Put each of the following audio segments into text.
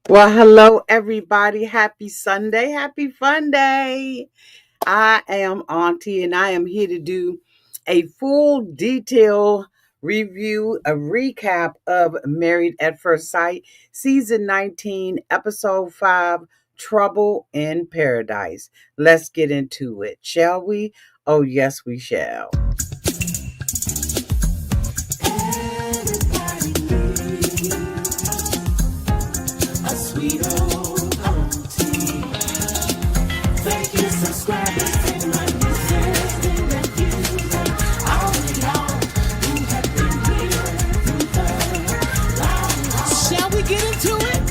Well, hello, everybody. Happy Sunday. Happy Fun Day. I am Auntie, and I am here to do a full detail review, a recap of Married at First Sight, Season 19, Episode 5, Trouble in Paradise. Let's get into it, shall we? Oh, yes, we shall. A sweet old auntie. Thank you, subscribers and my nieces and nephews and all of y'all who have been here through the long haul. Shall we get into it?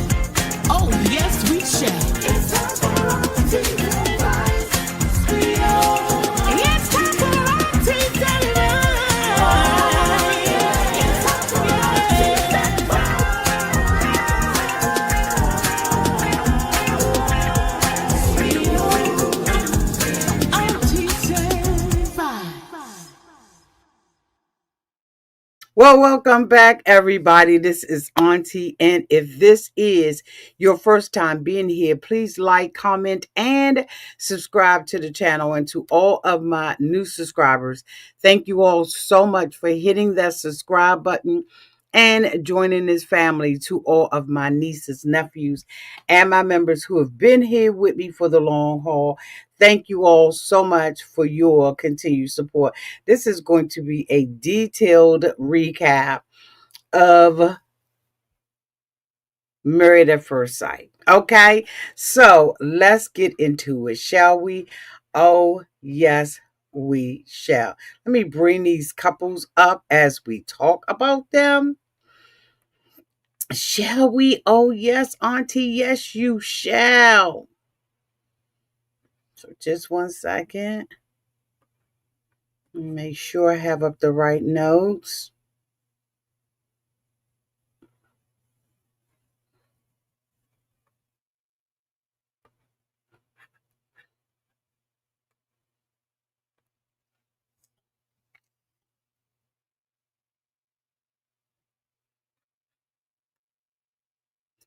Oh, yes, we shall. It's time for auntie advice. Sweet old. It's time for auntie advice. Oh, yeah. It's time for auntie advice. Well, welcome back, everybody. This is Auntie, and if this is your first time being here, please like, comment, and subscribe to the channel. And to all of my new subscribers, thank you all so much for hitting that subscribe button and joining this family. To all of my nieces, nephews, and my members who have been here with me for the long haul, thank you all so much for your continued support. This is going to be a detailed recap of Married at First Sight. Okay, so let's get into it, shall we? Oh, yes, we shall. Let me bring these couples up as we talk about them. Shall we? Oh, yes, Auntie, yes, you shall. So just one second. Make sure I have up the right notes.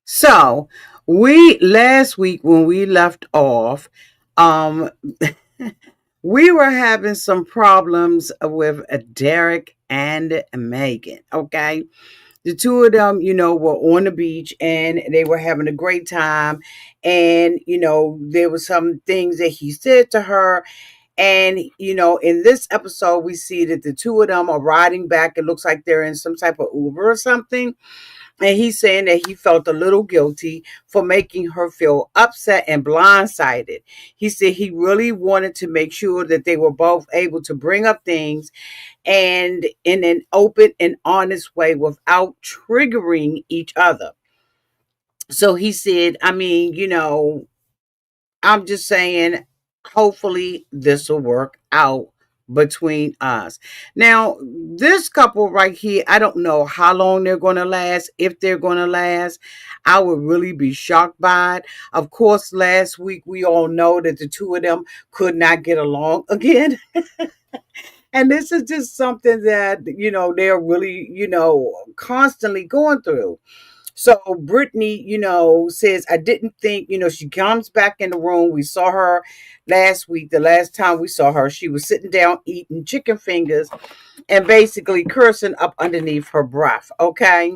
So we last week when we left off, um, we were having some problems with Derek and Megan. Okay, the two of them, were on the beach and they were having a great time, and there were some things that he said to her. And, in this episode, we see that the two of them are riding back. It looks like they're in some type of Uber or something. And he's saying that he felt a little guilty for making her feel upset and blindsided. He said he really wanted to make sure that they were both able to bring up things and in an open and honest way without triggering each other. So he said, I'm just saying, hopefully this will work out between us. Now, this couple right here, I don't know how long they're going to last. If they're going to last, I would really be shocked by it. Of course, last week we all know that the two of them could not get along again. And this is just something that, they're really, constantly going through. So Brittany, says, I didn't think, she comes back in the room. We saw her last week. The last time we saw her, she was sitting down eating chicken fingers and basically cursing up underneath her breath. Okay.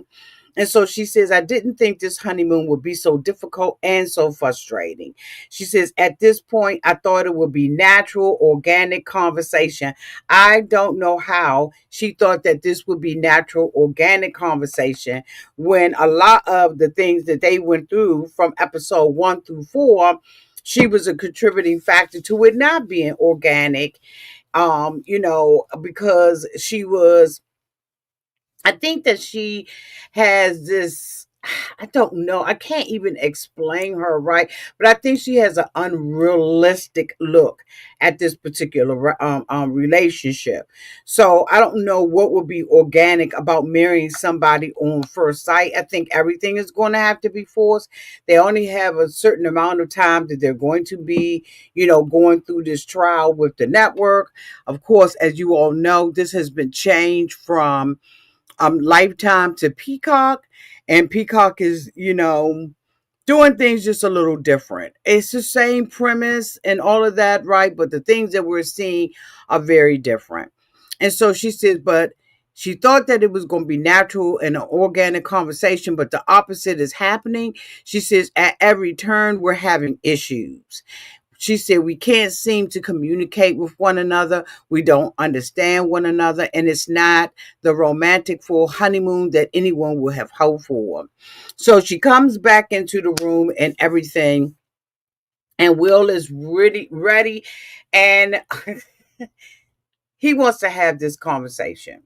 And so she says, I didn't think this honeymoon would be so difficult and so frustrating. She says, at this point, I thought it would be natural, organic conversation. I don't know how she thought that this would be natural, organic conversation when a lot of the things that they went through from episode 1 through 4, she was a contributing factor to it not being organic, because she was, I think that she has this, I don't know, I can't even explain her right, but I think she has an unrealistic look at this particular relationship. So I don't know what would be organic about marrying somebody on first sight. I think everything is going to have to be forced. They only have a certain amount of time that they're going to be, going through this trial with the network. Of course, as you all know, this has been changed from Lifetime to Peacock, and Peacock is, doing things just a little different. It's the same premise and all of that, right? But the things that we're seeing are very different. And so she says, but she thought that it was going to be natural and an organic conversation, but the opposite is happening. She says, at every turn, we're having issues. She said, we can't seem to communicate with one another. We don't understand one another. And it's not the romantic full honeymoon that anyone would have hoped for. So she comes back into the room and everything. And Will is really ready. And he wants to have this conversation.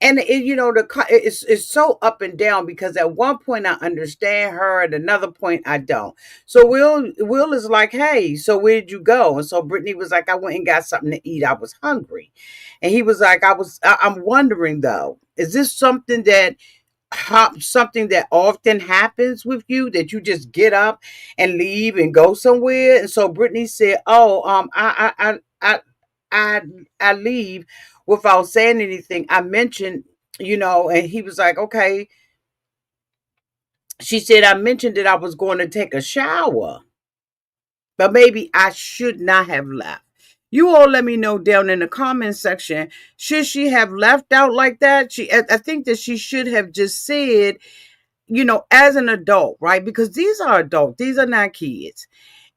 And it's so up and down because at one point I understand her, at another point I don't. So Will is like, hey, so where did you go? And so Brittany was like, I went and got something to eat. I was hungry. And he was like, I'm wondering though, is this something that often happens with you, that you just get up and leave and go somewhere? And so Brittany said, oh, I I leave without saying anything. I mentioned, and he was like, okay. She said, I mentioned that I was going to take a shower, but maybe I should not have left. You all let me know down in the comment section. Should she have left out like that? I think that she should have just said, as an adult, right? Because these are adults, these are not kids.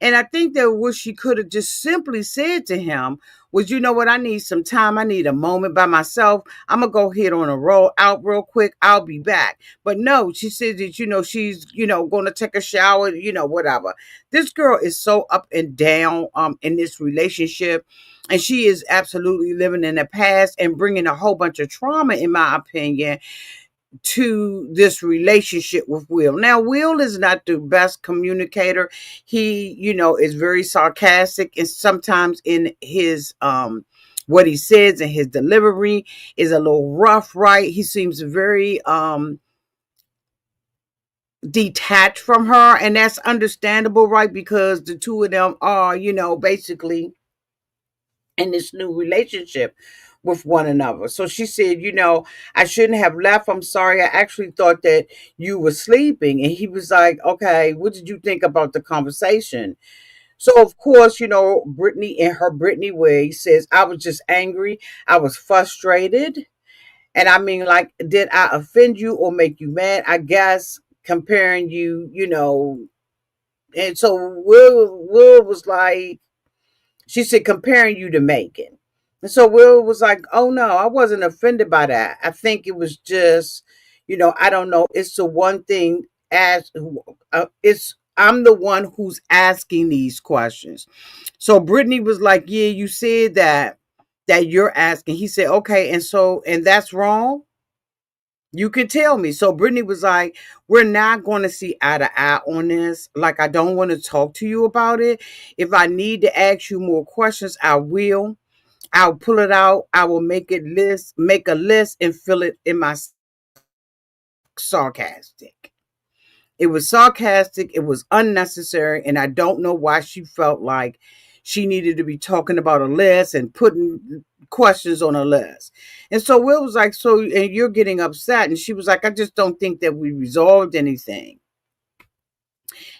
And I think that what she could have just simply said to him was, you know what, I need some time. I need a moment by myself. I'm going to go hit on a roll out real quick. I'll be back. But no, she said that, she's, going to take a shower, whatever. This girl is so up and down in this relationship. And she is absolutely living in the past and bringing a whole bunch of trauma, in my opinion, to this relationship with Will. Now, Will is not the best communicator. He, is very sarcastic, and sometimes in his what he says and his delivery is a little rough, right? He seems very detached from her, and that's understandable, right? Because the two of them are, basically in this new relationship with one another. So she said, I shouldn't have left. I'm sorry. I actually thought that you were sleeping. And he was like, okay, what did you think about the conversation? So, of course, Brittany, in her Brittany way, says, I was just angry. I was frustrated. And I mean, like, did I offend you or make you mad? I guess comparing you, And so Will was like, she said, comparing you to Megan. And so Will was like, oh no, I wasn't offended by that. I think it was just, I don't know. It's the one thing I'm the one who's asking these questions. So Brittany was like, yeah, you said that you're asking. He said, okay. And that's wrong. You can tell me. So Brittany was like, we're not going to see eye to eye on this. Like, I don't want to talk to you about it. If I need to ask you more questions, I will. I'll pull it out. I will make a list and fill it in my sarcastic. It was sarcastic. It was unnecessary. And I don't know why she felt like she needed to be talking about a list and putting questions on a list. And so Will was like, so, and you're getting upset. And she was like, I just don't think that we resolved anything.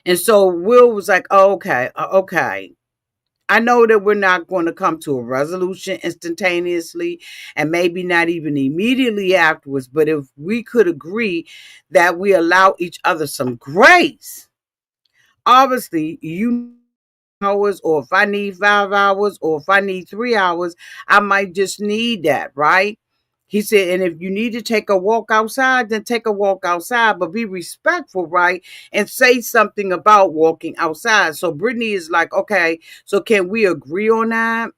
And so Will was like, oh, okay, okay. I know that we're not going to come to a resolution instantaneously and maybe not even immediately afterwards, but if we could agree that we allow each other some grace, obviously, hours, or if I need 5 hours, or if I need 3 hours, I might just need that, right? He said, and if you need to take a walk outside, then take a walk outside, but be respectful, right? And say something about walking outside. So Brittany is like, okay, so can we agree on that?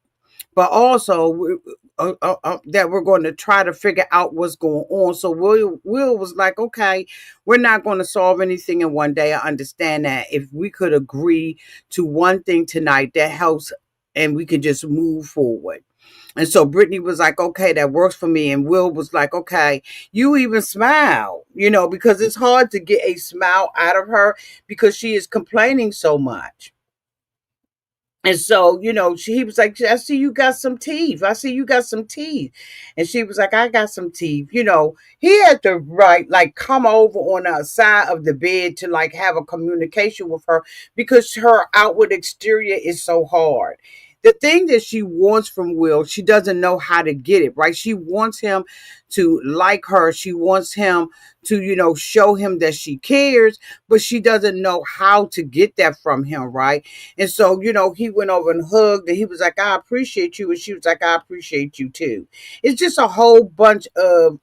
But also that we're going to try to figure out what's going on. So Will was like, okay, we're not going to solve anything in one day. I understand that. If we could agree to one thing tonight, that helps, and we can just move forward. And so Brittany was like, okay, that works for me. And Will was like, okay, you even smile, because it's hard to get a smile out of her because she is complaining so much. And so, he was like, I see you got some teeth. I see you got some teeth. And she was like, I got some teeth. He had to like come over on the side of the bed to like have a communication with her because her outward exterior is so hard. The thing that she wants from Will, she doesn't know how to get it, right? She wants him to like her. She wants him to, show him that she cares, but she doesn't know how to get that from him, right? And so, he went over and hugged, and he was like, I appreciate you. And she was like, I appreciate you too. It's just a whole bunch of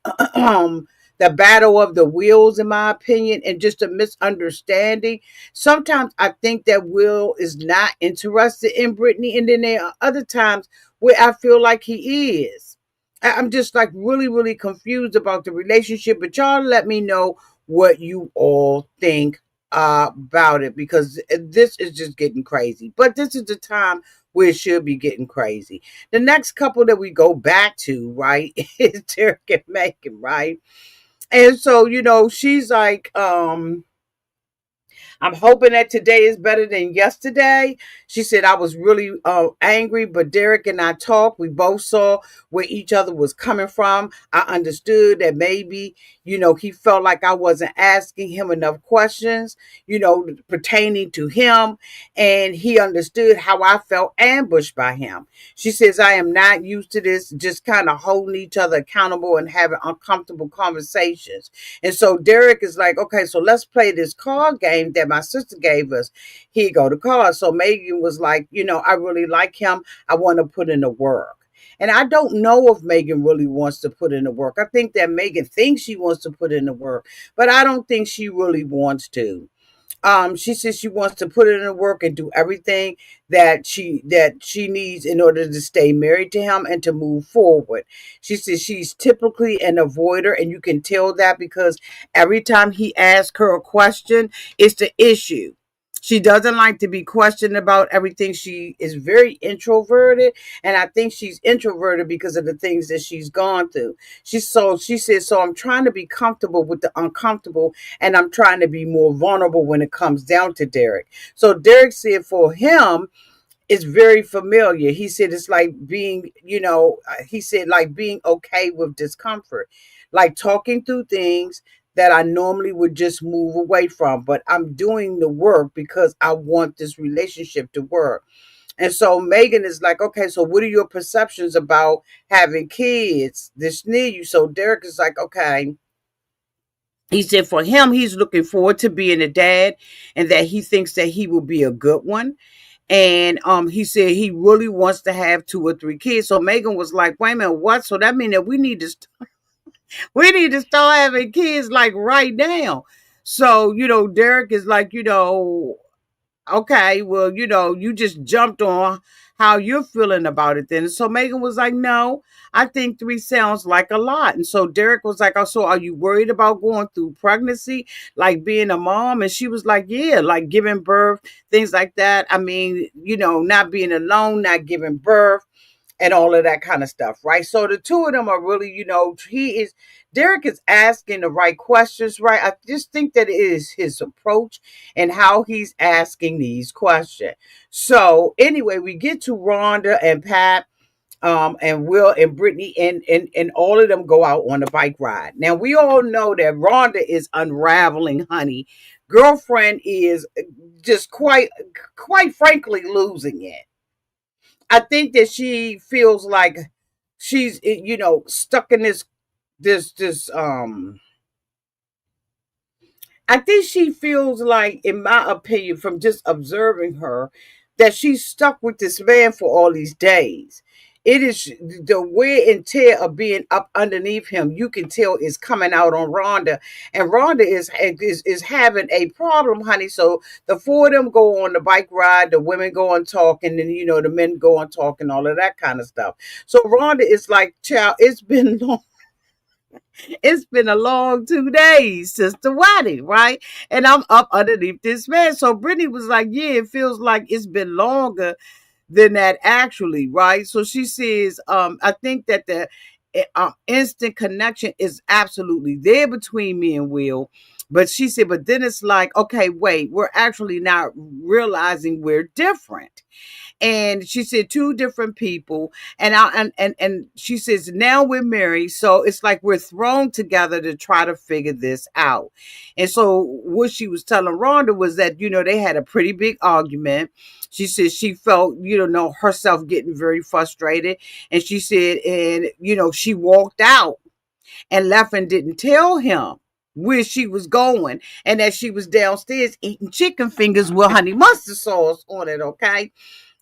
the battle of the wills, in my opinion, and just a misunderstanding. Sometimes I think that Will is not interested in Brittany, and then there are other times where I feel like he is. I'm just like really, really confused about the relationship, but y'all let me know what you all think about it, because this is just getting crazy. But this is the time where it should be getting crazy. The next couple that we go back to, right, is Derek and Megan, right? And so, she's like, I'm hoping that today is better than yesterday. She said, I was really angry, but Derek and I talked. We both saw where each other was coming from. I understood that maybe, he felt like I wasn't asking him enough questions, pertaining to him. And he understood how I felt ambushed by him. She says, I am not used to this, just kind of holding each other accountable and having uncomfortable conversations. And so Derek is like, okay, so let's play this card game that my sister gave us. Here you go, the cards. So Megan was like, I really like him. I want to put in the work. And I don't know if Megan really wants to put in the work. I think that Megan thinks she wants to put in the work, but I don't think she really wants to. She says she wants to put in the work and do everything that she needs in order to stay married to him and to move forward. She says she's typically an avoider, and you can tell that because every time he asks her a question, it's the issue. She doesn't like to be questioned about everything. She is very introverted, and I think she's introverted because of the things that she's gone through. She says, so I'm trying to be comfortable with the uncomfortable, and I'm trying to be more vulnerable when it comes down to Derek. So Derek said for him, it's very familiar. He said it's like being, he said like being okay with discomfort, like talking through things that I normally would just move away from, but I'm doing the work because I want this relationship to work. And so Megan is like, okay, so what are your perceptions about having kids this near you? So Derek is like, okay. He said for him, he's looking forward to being a dad, and that he thinks that he will be a good one. And he said he really wants to have 2 or 3 kids. So Megan was like, wait a minute, what? So that means that we need to start having kids like right now. So, Derek is like, okay, well, you just jumped on how you're feeling about it then. So Megan was like, no, I think 3 sounds like a lot. And so Derek was like, oh, so are you worried about going through pregnancy, like being a mom? And she was like, yeah, like giving birth, things like that. I mean, not being alone, not giving birth, and all of that kind of stuff, right? So the two of them are really, Derek is asking the right questions, right? I just think that it is his approach and how he's asking these questions. So anyway, we get to Rhonda and Pat, and Will and Brittany, and all of them go out on a bike ride. Now we all know that Rhonda is unraveling, honey. Girlfriend is just quite frankly losing it. I think that she feels like she's stuck in this. I think she feels like, in my opinion, from just observing her, that she's stuck with this man for all these days. It is the wear and tear of being up underneath him. You can tell is coming out on Rhonda, and Rhonda is having a problem, honey. So the 4 of them go on the bike ride, the women go and talk, and then the men go and talk, and all of that kind of stuff. So Rhonda is like, child, it's been long. It's been a long 2 days since the wedding, right? And I'm up underneath this man. So Brittany was like, yeah, it feels like it's been longer than that actually, right? So she says, I think that the instant connection is absolutely there between me and Will. But she said, but then it's like, okay, wait, we're actually not realizing we're different. And she said two different people. And she says now we're married, so it's like we're thrown together to try to figure this out. And so what she was telling Rhonda was that, they had a pretty big argument. She said she felt, herself getting very frustrated. And she said, and she walked out and left and didn't tell him where she was going, and that she was downstairs eating chicken fingers with honey mustard sauce on it. Okay.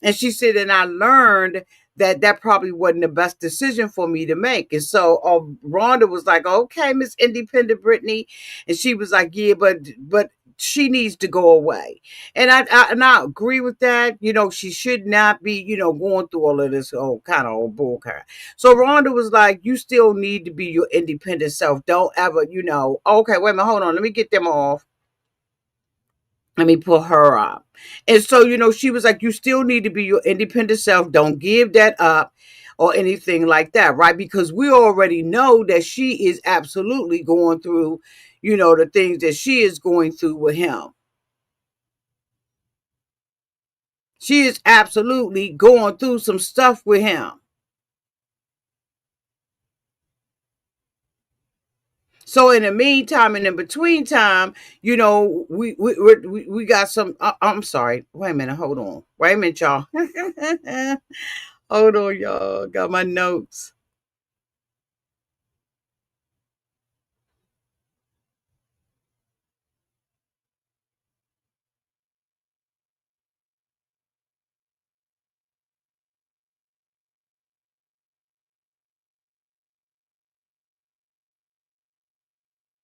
And she said, and I learned that probably wasn't the best decision for me to make. And so Rhonda was like, okay, Miss Independent Brittany. And she was like, yeah, but she needs to go away. And I agree with that. She should not be, going through all of this old kind of old bull crap. So Rhonda was like, you still need to be your independent self. Don't ever, okay, wait a minute, hold on. Let me get them off. Let me pull her up. And so, she was like, you still need to be your independent self. Don't give that up or anything like that, right? Because we already know that she is absolutely going through, the things that she is going through with him. She is absolutely going through some stuff with him. So in the meantime and in between time, we got some. I'm sorry. Wait a minute. Hold on. Wait a minute, y'all. Hold on, y'all. Got my notes.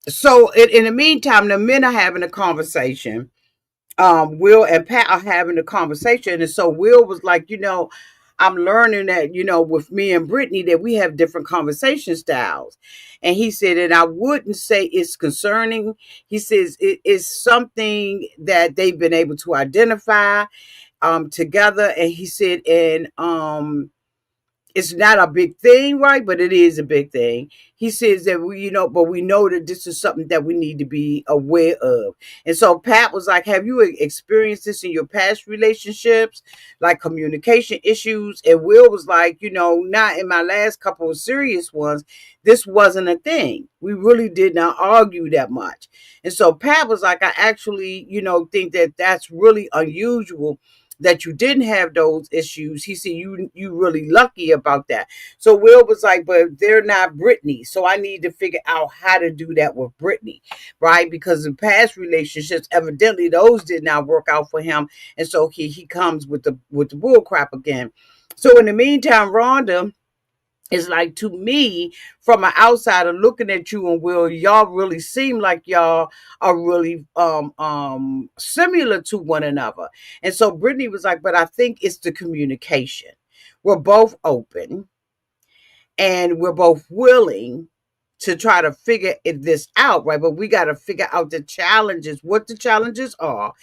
So in the meantime, the men are having a conversation. Will and Pat are having a conversation, and so Will was like, I'm learning that, with me and Brittany, that we have different conversation styles. And he said, and I wouldn't say it's concerning. He says it is something that they've been able to identify together. And he said, and it's not a big thing, right? But it is a big thing. He says that but we know that this is something that we need to be aware of. And so Pat was like, have you experienced this in your past relationships, like communication issues? And Will was like, not in my last couple of serious ones. This wasn't a thing. We really did not argue that much. And so Pat was like, I actually, think that that's really unusual that you didn't have those issues. He said you really lucky about that. So Will was like, but they're not Brittany. So I need to figure out how to do that with Brittany, right? Because in past relationships, evidently those did not work out for him. And so he comes with the bull crap again. So in the meantime, Rhonda is like, to me, from an outsider looking at you and Will, y'all really seem like y'all are really similar to one another. And so Brittany was like, but I think it's the communication. We're both open and we're both willing to try to figure this out, right? But we got to figure out the challenges, what the challenges are,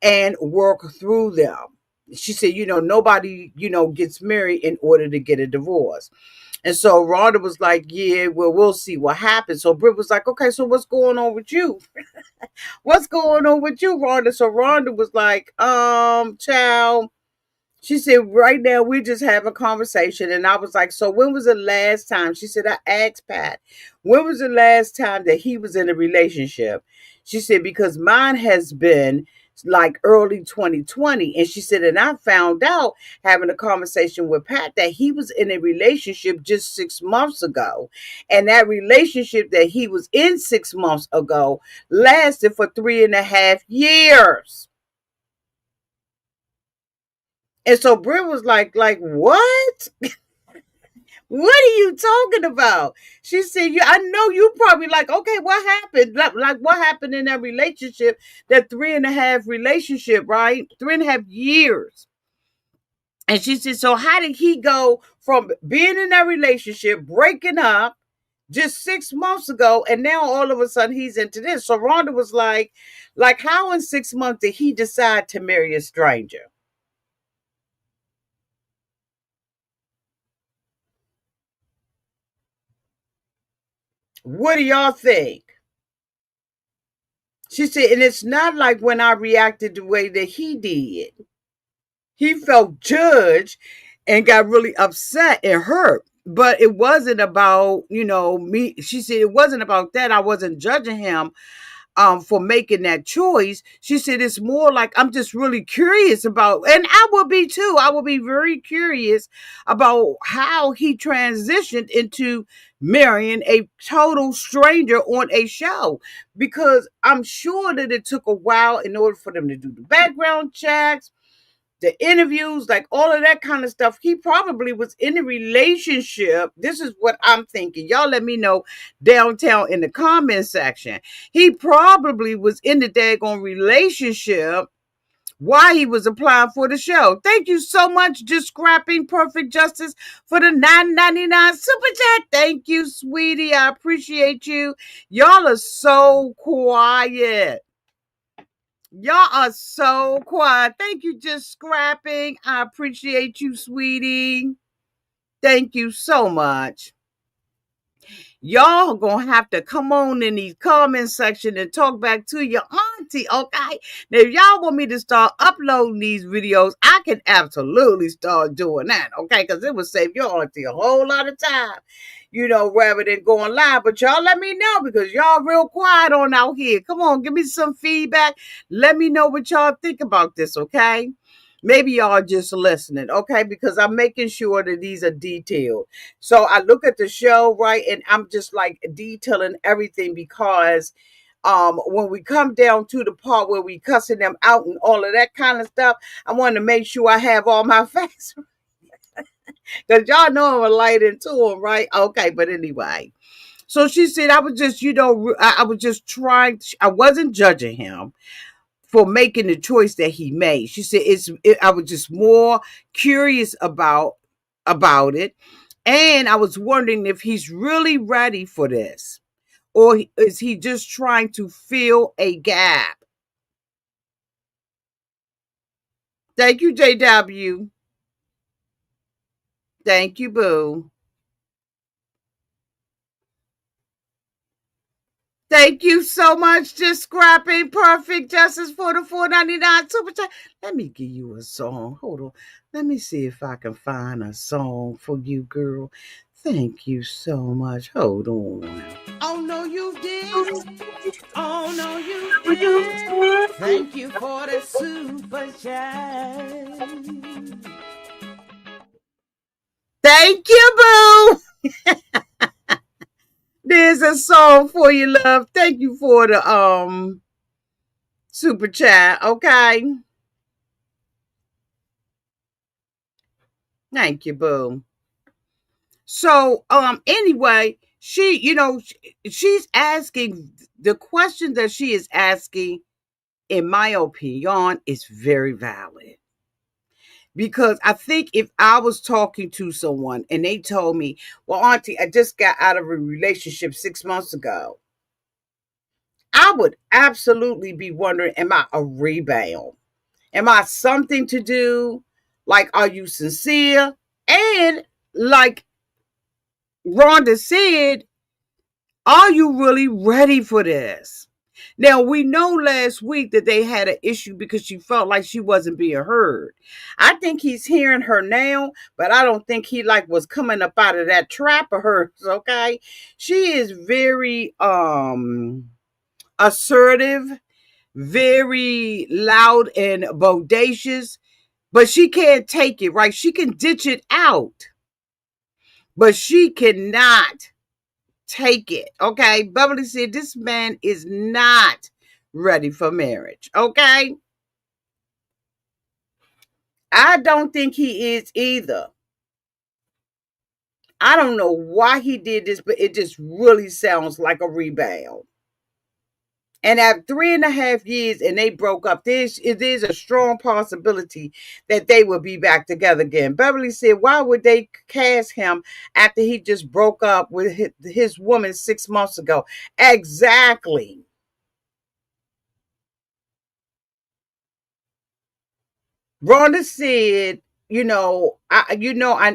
and work through them. She said, nobody, gets married in order to get a divorce. And so Rhonda was like, yeah, well, we'll see what happens. So Britt was like, okay, so what's going on with you? What's going on with you, Rhonda? So Rhonda was like, child. She said, right now, we just have a conversation. And I was like, so when was the last time? She said, I asked Pat, when was the last time that he was in a relationship? She said, because mine has been like early 2020. And she said, and I found out having a conversation with Pat that he was in a relationship just 6 months ago. And that relationship that he was in 6 months ago lasted for 3.5 years. And so Britt was like, what? What are you talking about? She said, yeah, I know you probably like, okay, what happened? Like what happened in that relationship, that 3.5 relationship, right? 3.5 years. And she said, so how did he go from being in that relationship, breaking up just 6 months ago, and now all of a sudden he's into this? So Rhonda was like how in 6 months did he decide to marry a stranger? What do y'all think? She said, and it's not like when I reacted the way that he did. he felt judged and got really upset and hurt. But it wasn't about, me. She said it wasn't about that. I wasn't judging him for making that choice. She said it's more like I'm just really curious about, and I will be too. I will be very curious about how he transitioned into marrying a total stranger on a show, because I'm sure that it took a while in order for them to do the background checks, the interviews, like all of that kind of stuff. He probably was in a relationship. This is what I'm thinking. Y'all let me know downtown in the comment section. He probably was in the daggone relationship while he was applying for the show. Thank you so much, Just Scrapping Perfect Justice, for the $9.99 super chat. Thank you, sweetie. I appreciate you. Y'all are so quiet. Y'all are so quiet. Thank you, Just Scrapping. I appreciate you, sweetie. Thank you so much. Y'all gonna have to come on in the comment section and talk back to your auntie, okay? Now, if y'all want me to start uploading these videos, I can absolutely start doing that, okay? Because it will save your auntie a whole lot of time, rather than going live. But y'all let me know, because y'all real quiet on out here. Come on, give me some feedback. Let me know what y'all think about this, okay? Maybe y'all just listening, okay? Because I'm making sure that these are detailed. So I look at the show, right, and I'm just like detailing everything, because when we come down to the part where we cussing them out and all of that kind of stuff, I want to make sure I have all my facts, because y'all know I'm light into them, right? Okay, but anyway. So she said, I was just, I was just trying, I wasn't judging him for making the choice that he made. She said I was just more curious about it, and I was wondering if he's really ready for this, or is he just trying to fill a gap. Thank you, JW. Thank you, boo. Thank you so much, Just Scrapping Perfect Justice, for the $4.99 super chat. Let me give you a song. Hold on. Let me see if I can find a song for you, girl. Thank you so much. Hold on. Oh, no, you didn't. Oh, no, you didn't. Thank you for the super chat. Thank you, boo. There's a song for you, love. Thank you for the super chat. Okay. Thank you, boo. So, anyway, she's asking the question that she is asking, in my opinion, is very valid. Because I think if I was talking to someone and they told me, well, Auntie, I just got out of a relationship 6 months ago, I would absolutely be wondering, am I a rebound? Am I something to do? Like, are you sincere? And like Rhonda said, are you really ready for this? Now, we know last week that they had an issue because she felt like she wasn't being heard. I think he's hearing her now, but I don't think he was coming up out of that trap of hers, okay? She is very assertive, very loud and bodacious, but she can't take it, right? She can ditch it out, but she cannot take it. Okay. Beverly said this man is not ready for marriage. Okay. I don't think he is either. I don't know why he did this, but it just really sounds like a rebound. And at 3.5 years and they broke up, it is a strong possibility that they will be back together again. Beverly said, why would they cast him after he just broke up with his woman 6 months ago? Exactly. Rhonda said,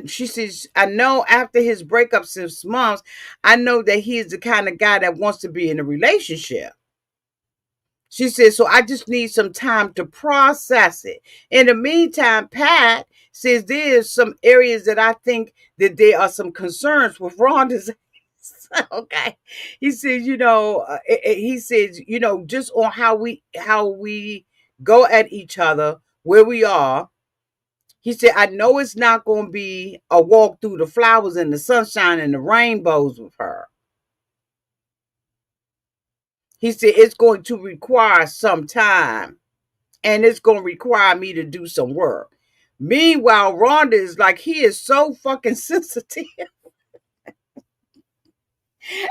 she says, I know after his breakup 6 months, I know that he is the kind of guy that wants to be in a relationship. She said, so I just need some time to process it. In the meantime, Pat says there's some areas that I think that there are some concerns with Rhonda's. Okay. He says, he says, just on how we go at each other, where we are. He said, I know it's not going to be a walk through the flowers and the sunshine and the rainbows with her. He said, it's going to require some time and it's going to require me to do some work. Meanwhile, Rhonda is like, he is so fucking sensitive.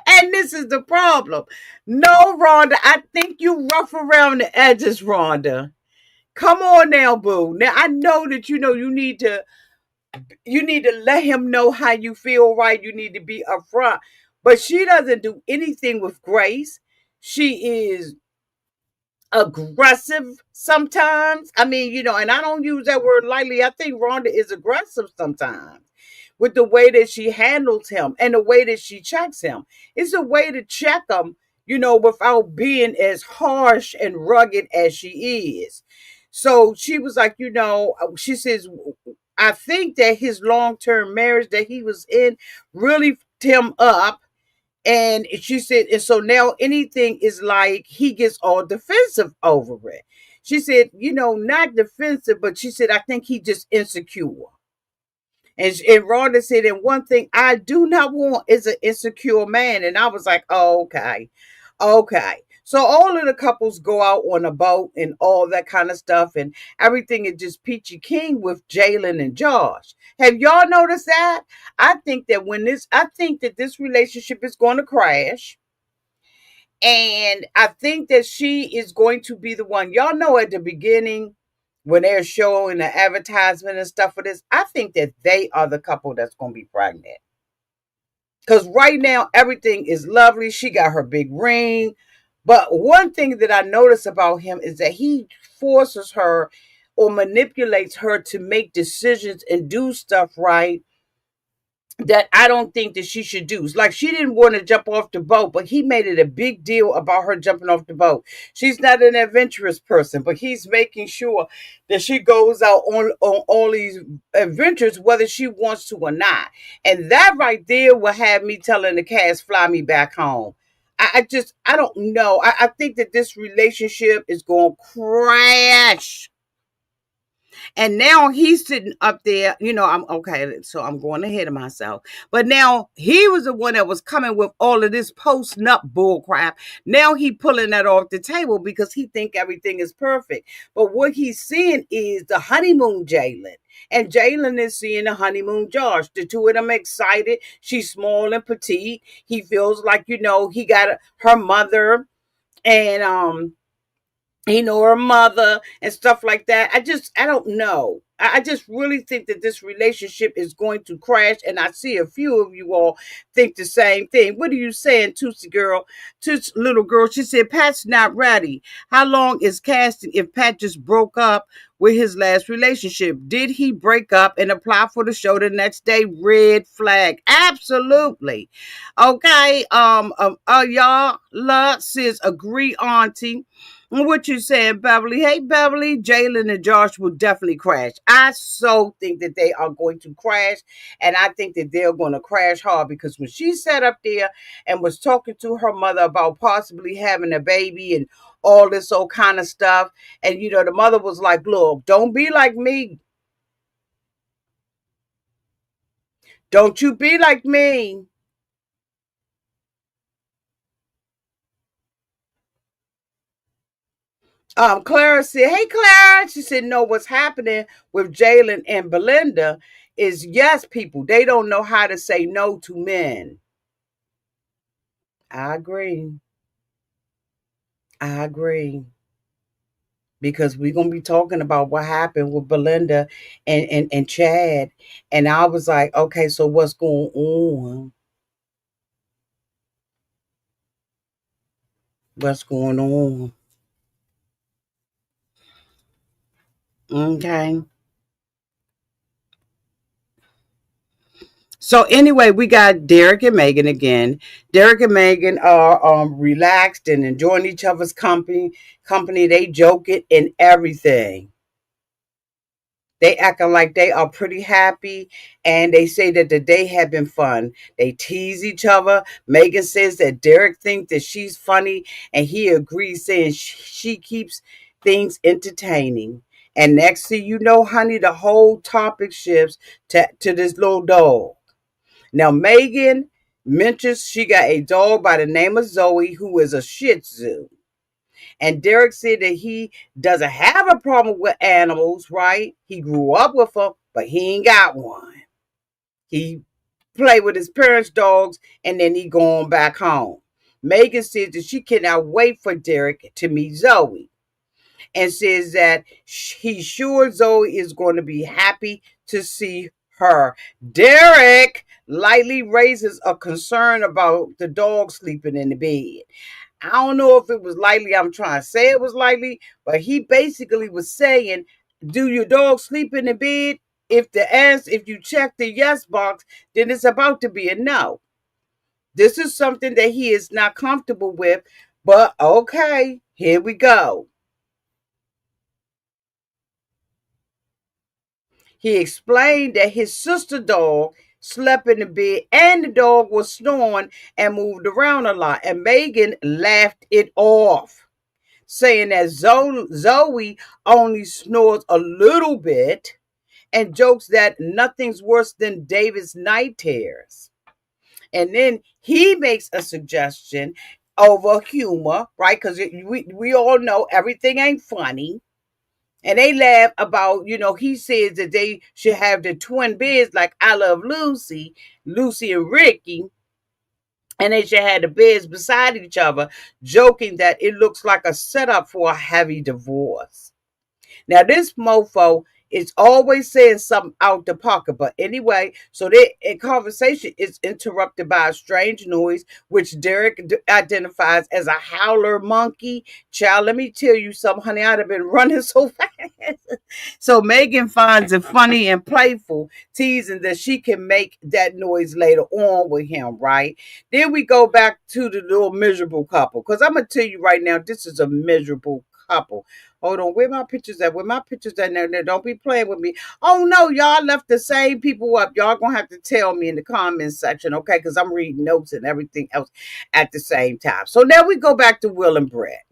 And this is the problem. No, Rhonda, I think you rough around the edges, Rhonda. Come on now, boo. Now I know that you need to let him know how you feel, right? You need to be upfront. But she doesn't do anything with grace. She is aggressive sometimes. I mean, and I don't use that word lightly. I think Rhonda is aggressive sometimes with the way that she handles him and the way that she checks him. It's a way to check him, without being as harsh and rugged as she is. So she was like, she says, I think that his long term marriage that he was in really fucked him up. And she said, and so now anything is like he gets all defensive over it. She said, not defensive, but she said, I think he just insecure. And Rhonda said, and one thing I do not want is an insecure man. And I was like, oh, okay. Okay. So all of the couples go out on a boat and all that kind of stuff, and everything is just peachy keen with Jalen and Josh. Have y'all noticed that? I think that this relationship is going to crash. And I think that she is going to be the one. Y'all know at the beginning when they're showing the advertisement and stuff for this, I think that they are the couple that's going to be pregnant. Because right now, everything is lovely. She got her big ring. But one thing that I notice about him is that he forces her or manipulates her to make decisions and do stuff right that I don't think that she should do. It's like she didn't want to jump off the boat, but he made it a big deal about her jumping off the boat. She's not an adventurous person, but he's making sure that she goes out on all these adventures, whether she wants to or not. And that right there will have me telling the cast, fly me back home. I don't know. I think that this relationship is going to crash. And now he's sitting up there, I'm okay, so I'm going ahead of myself. But now he was the one that was coming with all of this post nut bull crap. Now he pulling that off the table because he think everything is perfect. But what he's seeing is the honeymoon Jalen. And Jalen is seeing the honeymoon Josh. The two of them excited. She's small and petite. He feels like, he got her mother and her mother and stuff like that. I don't know. I just really think that this relationship is going to crash, and I see a few of you all think the same thing. What are you saying, Tootsie girl? Tootsie little girl, she said, Pat's not ready. How long is casting if Pat just broke up with his last relationship? Did he break up and apply for the show the next day? Red flag. Absolutely. Okay. Y'all, says agree, auntie. What you saying, Beverly? Hey, Beverly, Jalen and Josh will definitely crash. I so think that they are going to crash, and I think that they're going to crash hard because when she sat up there and was talking to her mother about possibly having a baby and all this old kind of stuff, and the mother was like, "Look, don't be like me. Don't you be like me." Clara said, "Hey, Clara." She said, "No, what's happening with Jalen and Belinda is yes, people they don't know how to say no to men." I agree. I agree because we're gonna be talking about what happened with Belinda and Chad, and I was like, okay, so what's going on? What's going on? Okay. So anyway, we got Derek and Megan again. Derek and Megan are relaxed and enjoying each other's company. They joke it and everything. They acting like they are pretty happy, and they say that the day had been fun. They tease each other. Megan says that Derek thinks that she's funny, and he agrees, saying she keeps things entertaining. And next thing you know, honey, the whole topic shifts to this little dog. Now, Megan mentions she got a dog by the name of Zoe, who is a Shih Tzu. And Derek said that he doesn't have a problem with animals, right? He grew up with them, but he ain't got one. He played with his parents' dogs and then he going back home. Megan says that she cannot wait for Derek to meet Zoe and says that he's sure Zoe is going to be happy to see her. Derek lightly raises a concern about the dog sleeping in the bed. I don't know if it was lightly, I'm trying to say it was lightly, but he basically was saying, do your dog sleep in the bed? If you check the yes box, then it's about to be a no. This is something that he is not comfortable with, but okay, here we go. He explained that his sister dog slept in the bed and the dog was snoring and moved around a lot. And Megan laughed it off, saying that Zoe only snores a little bit and jokes that nothing's worse than David's night terrors. And then he makes a suggestion over humor, right? Because we all know everything ain't funny. And they laugh about, he says that they should have the twin beds like I Love Lucy, Lucy and Ricky, and they should have the beds beside each other, joking that it looks like a setup for a heavy divorce. Now, this mofo is always saying something out the pocket. But anyway, so the conversation is interrupted by a strange noise, which Derek identifies as a howler monkey. Child, let me tell you something, honey. I'd have been running so fast. So Megan finds it funny and playful, teasing that she can make that noise later on with him, right? Then we go back to the little miserable couple. Because I'm going to tell you right now, this is a miserable couple. Hold on, where my pictures at? Where my pictures at? Now, don't be playing with me. Oh no, y'all left the same people up. Y'all gonna have to tell me in the comments section, okay? Because I'm reading notes and everything else at the same time. So now we go back to Will and Brett.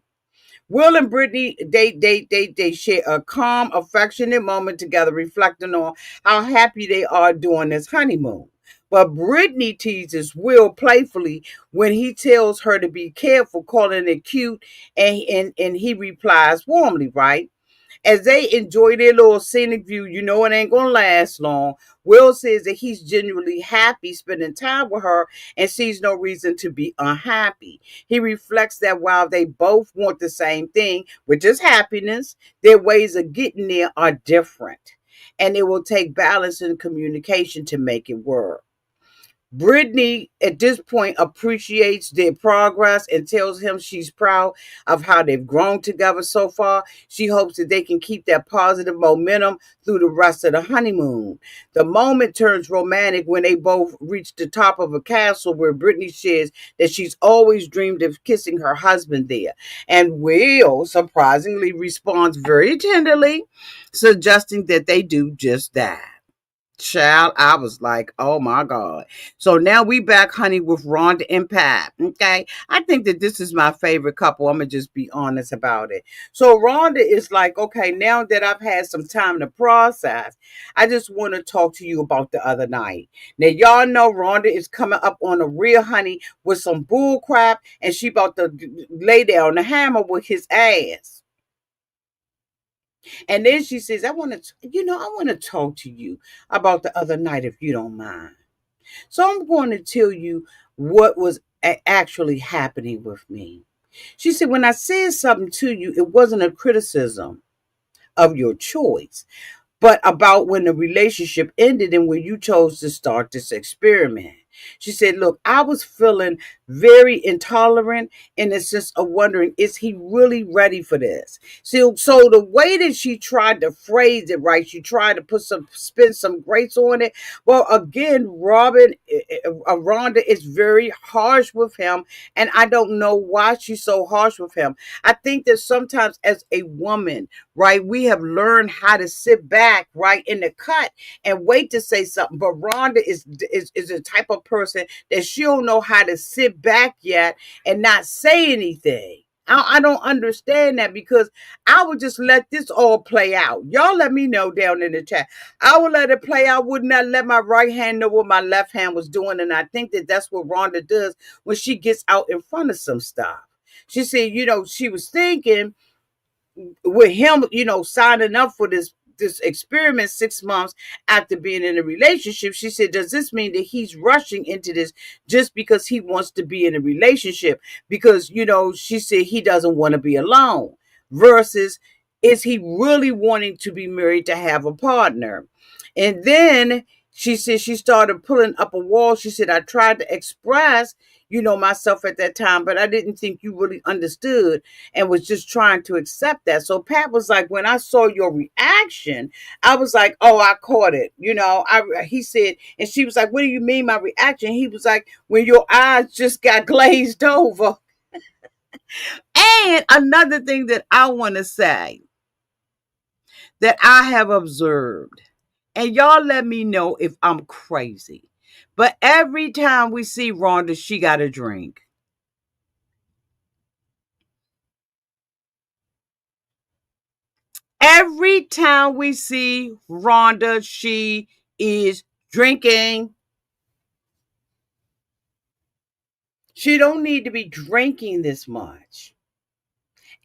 Will and Brittany, they share a calm, affectionate moment together, reflecting on how happy they are during this honeymoon. But Brittany teases Will playfully when he tells her to be careful, calling it cute, and he replies warmly, right? As they enjoy their little scenic view, you know it ain't gonna last long. Will says that he's genuinely happy spending time with her and sees no reason to be unhappy. He reflects that while they both want the same thing, which is happiness, their ways of getting there are different. And it will take balance and communication to make it work. Brittany, at this point, appreciates their progress and tells him she's proud of how they've grown together so far. She hopes that they can keep that positive momentum through the rest of the honeymoon. The moment turns romantic when they both reach the top of a castle where Brittany shares that she's always dreamed of kissing her husband there. And Will surprisingly responds very tenderly, suggesting that they do just that. Child, I was like, oh my God. So now we back, honey, with Rhonda and Pat. Okay. I think that this is my favorite couple. I'm going to just be honest about it. So Rhonda is like, okay, now that I've had some time to process, I just want to talk to you about the other night. Now, y'all know Rhonda is coming up on a real honey with some bull crap, and she about to lay down the hammer with his ass. And then she says, I want to talk to you about the other night, if you don't mind. So I'm going to tell you what was actually happening with me. She said, when I said something to you, it wasn't a criticism of your choice, but about when the relationship ended and when you chose to start this experiment. She said, look, I was feeling very intolerant, and it's just a wondering, is he really ready for this? So the way that she tried to phrase it, right, she tried to put some spin some grace on it. Well, again, Rhonda is very harsh with him, and I don't know why she's so harsh with him. I think that sometimes as a woman, right, we have learned how to sit back, right, in the cut and wait to say something. But Rhonda is the type of person that she don't know how to sit back yet and not say anything. I don't understand that, because I would just let this all play out. Y'all let me know down in the chat. I would let it play out. Would not let my right hand know what my left hand was doing. And I think that that's what Rhonda does when she gets out in front of some stuff. She said, she was thinking with him, signing up for this experiment 6 months after being in a relationship. She said, does this mean that he's rushing into this just because he wants to be in a relationship? Because, she said he doesn't want to be alone, versus is he really wanting to be married to have a partner? And then she said she started pulling up a wall. She said, I tried to express, myself at that time, but I didn't think you really understood and was just trying to accept that. So Pat was like, when I saw your reaction, I was like, oh, I caught it. He said, and she was like, what do you mean my reaction? He was like, when your eyes just got glazed over. And another thing that I want to say that I have observed, and y'all let me know if I'm crazy, but every time we see Rhonda, she got a drink. Every time we see Rhonda, she is drinking. She don't need to be drinking this much.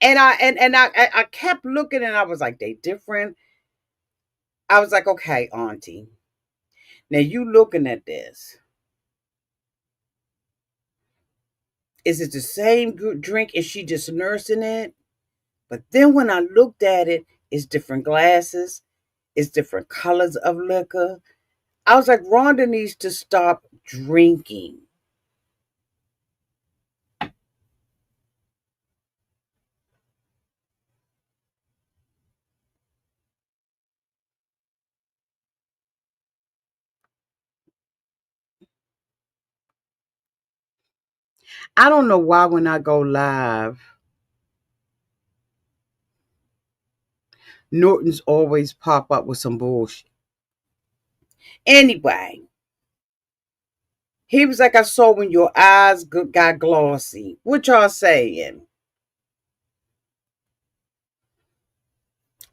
And I kept looking, and I was like, they different. I was like, okay, Auntie. Now you looking at this. Is it the same drink? Is she just nursing it? But then when I looked at it, it's different glasses, it's different colors of liquor. I was like, Rhonda needs to stop drinking. I don't know why when I go live, Norton's always pop up with some bullshit. Anyway, he was like, I saw when your eyes got glossy. What y'all saying?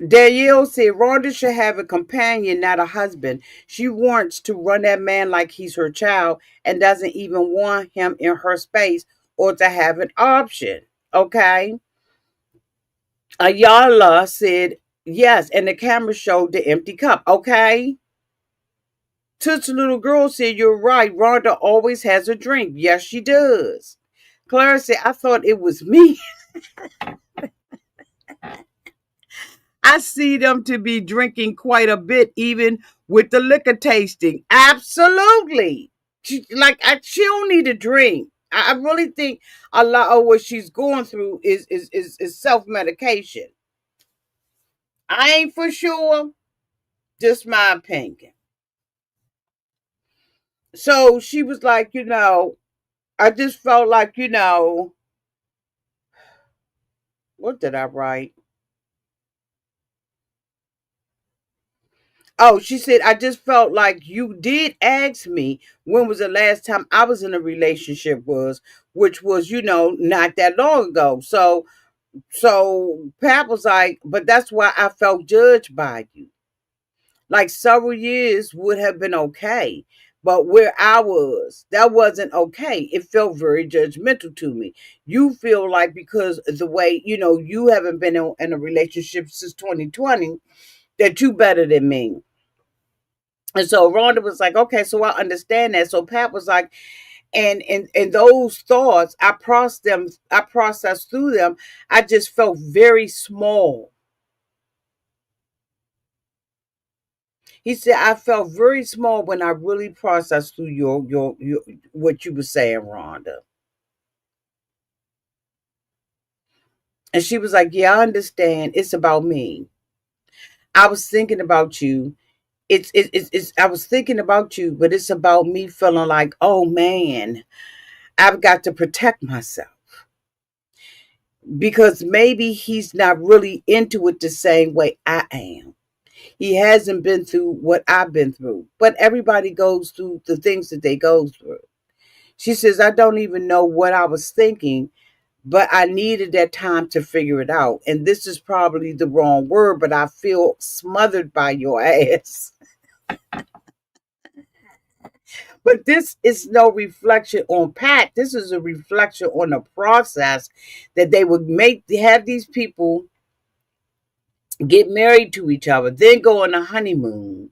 Danielle said Rhonda should have a companion, not a husband. She wants to run that man like he's her child and doesn't even want him in her space or to have an option. Okay. Ayala said yes, and the camera showed the empty cup. Okay. Toot's little girl said, you're right. Rhonda always has a drink. Yes, she does. Clara said, I thought it was me. I see them to be drinking quite a bit, even with the liquor tasting. Absolutely. She don't need a drink. I really think a lot of what she's going through is self medication. I ain't for sure, just my opinion. So she was like, I just felt like, what did I write? Oh, she said, I just felt like you did ask me when was the last time I was in a relationship which was, not that long ago. So Pat was like, but that's why I felt judged by you. Like several years would have been okay. But where I was, that wasn't okay. It felt very judgmental to me. You feel like because the way, you haven't been in a relationship since 2020, that you better than me. And so Rhonda was like, okay, so I understand that. So Pat was like, and those thoughts, I processed through them. I just felt very small. He said, I felt very small when I really processed through your what you were saying, Rhonda. And she was like, yeah, I understand. It's about me. I was thinking about you. I was thinking about you, but it's about me feeling like, oh man, I've got to protect myself because maybe he's not really into it the same way I am. He hasn't been through what I've been through, but everybody goes through the things that they go through. She says, I don't even know what I was thinking, but I needed that time to figure it out. And this is probably the wrong word, but I feel smothered by your ass. But this is no reflection on Pat. This is a reflection on the process that they would have these people get married to each other, then go on a honeymoon.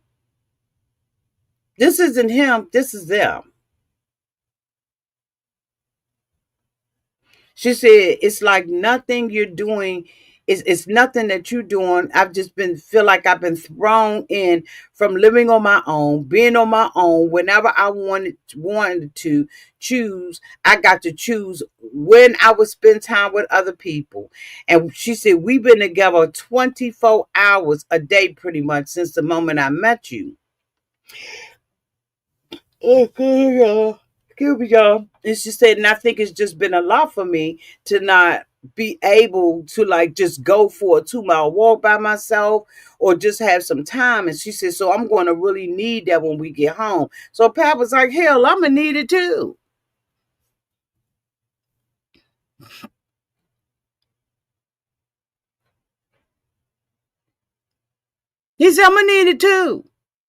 This isn't him, this is them. She said, it's like nothing you're doing. It's nothing that you're doing. I've just been feel like I've been thrown in from living on my own, being on my own. Whenever I wanted to choose, I got to choose when I would spend time with other people. And she said, we've been together 24 hours a day pretty much since the moment I met you. Okay, y'all. Excuse me, y'all. And she said, and I think it's just been a lot for me to not be able to like just go for a 2 mile walk by myself or just have some time. And she said, so I'm going to really need that when we get home. So Pat was like, hell, I'm going to need it too. He said, I'm going to need it too.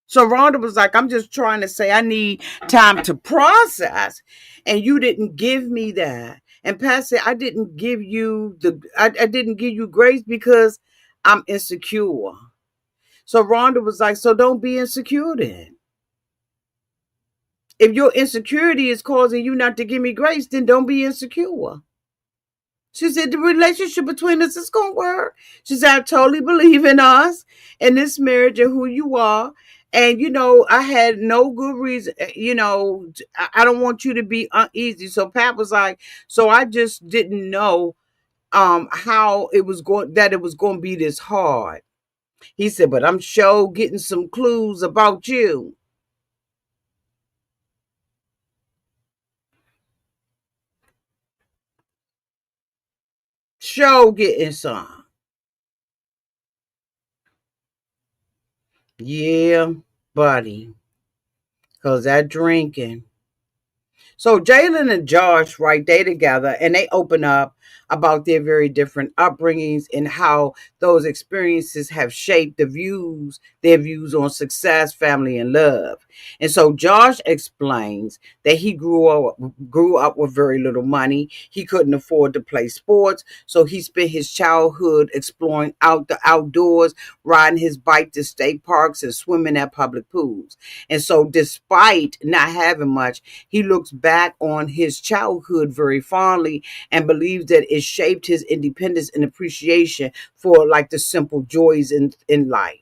So Rhonda was like, I'm just trying to say I need time to process. And you didn't give me that. And Pat said, I didn't give you grace because I'm insecure. So Rhonda was like, so don't be insecure then. If your insecurity is causing you not to give me grace, then don't be insecure. She said, the relationship between us is going to work. She said, I totally believe in us and this marriage and who you are. And, I had no good reason, I don't want you to be uneasy. So Pat was like, so I just didn't know how it was going to be this hard. He said, but I'm sure getting some clues about you. Sure getting some. Yeah, buddy. Because that drinking. So Jalen and Josh, right, they together and they open up about their very different upbringings and how those experiences have shaped their views on success, family, and love. And so Josh explains that he grew up with very little money. He couldn't afford to play sports, so he spent his childhood exploring the outdoors, riding his bike to state parks and swimming at public pools. And so despite not having much, he looks back on his childhood very fondly and believes that it shaped his independence and appreciation for like the simple joys in life.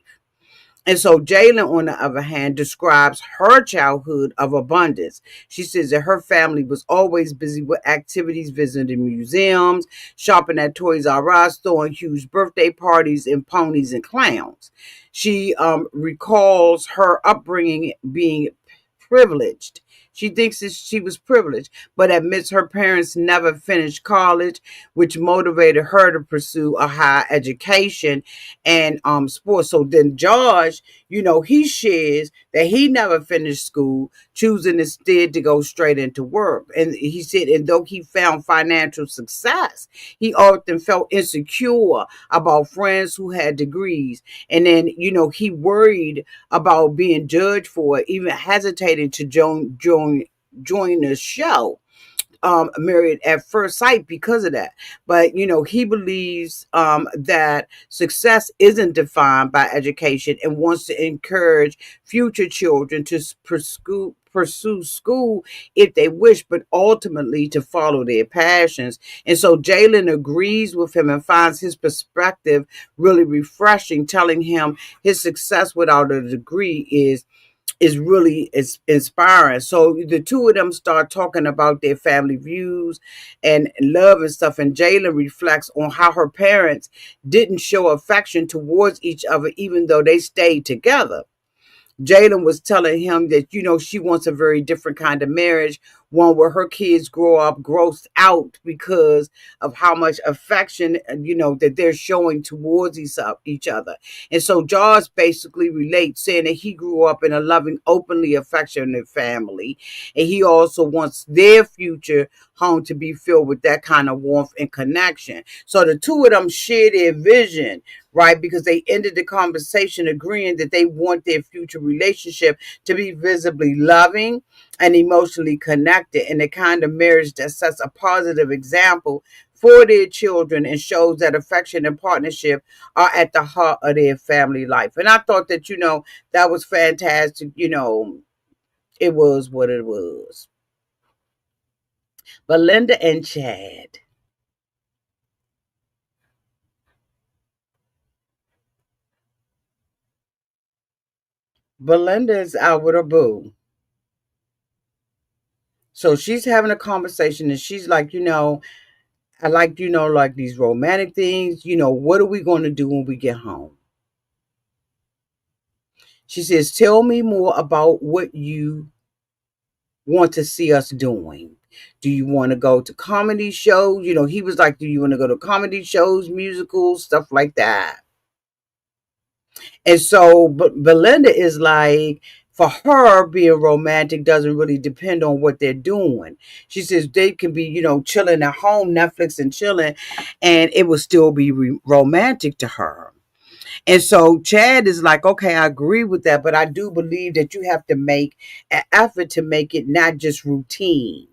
And so Jalen, on the other hand, describes her childhood of abundance. She says that her family was always busy with activities, visiting museums, shopping at Toys R Us, throwing huge birthday parties, and ponies and clowns. She recalls her upbringing being privileged. She thinks that she was privileged, but admits her parents never finished college, which motivated her to pursue a higher education and sports. So then George, he shares that he never finished school, choosing instead to go straight into work. And he said, and though he found financial success, he often felt insecure about friends who had degrees. And then, he worried about being judged for it, even hesitating to join the show, Married at First Sight, because of that. But he believes that success isn't defined by education and wants to encourage future children to pursue school if they wish, but ultimately to follow their passions. And so Jalen agrees with him and finds his perspective really refreshing, telling him his success without a degree is really is inspiring. So the two of them start talking about their family views and love and stuff. And Jalen reflects on how her parents didn't show affection towards each other, even though they stayed together. Jalen was telling him that, she wants a very different kind of marriage, one where her kids grow up grossed out because of how much affection, that they're showing towards each other. And so Jaws basically relates, saying that he grew up in a loving, openly affectionate family. And he also wants their future home to be filled with that kind of warmth and connection. So the two of them share their vision, right? Because they ended the conversation agreeing that they want their future relationship to be visibly loving and emotionally connected, and the kind of marriage that sets a positive example for their children and shows that affection and partnership are at the heart of their family life. And I thought that, that was fantastic. It was what it was. Belinda and Chad. Belinda is out with her boo. So she's having a conversation and she's like, I like, like these romantic things. What are we going to do when we get home? She says, tell me more about what you want to see us doing. Do you want to go to comedy shows? He was like, do you want to go to comedy shows, musicals, stuff like that? And so, but Belinda is like, for her, being romantic doesn't really depend on what they're doing. She says they can be, chilling at home, Netflix and chilling, and it will still be romantic to her. And so Chad is like, okay, I agree with that, but I do believe that you have to make an effort to make it not just routine.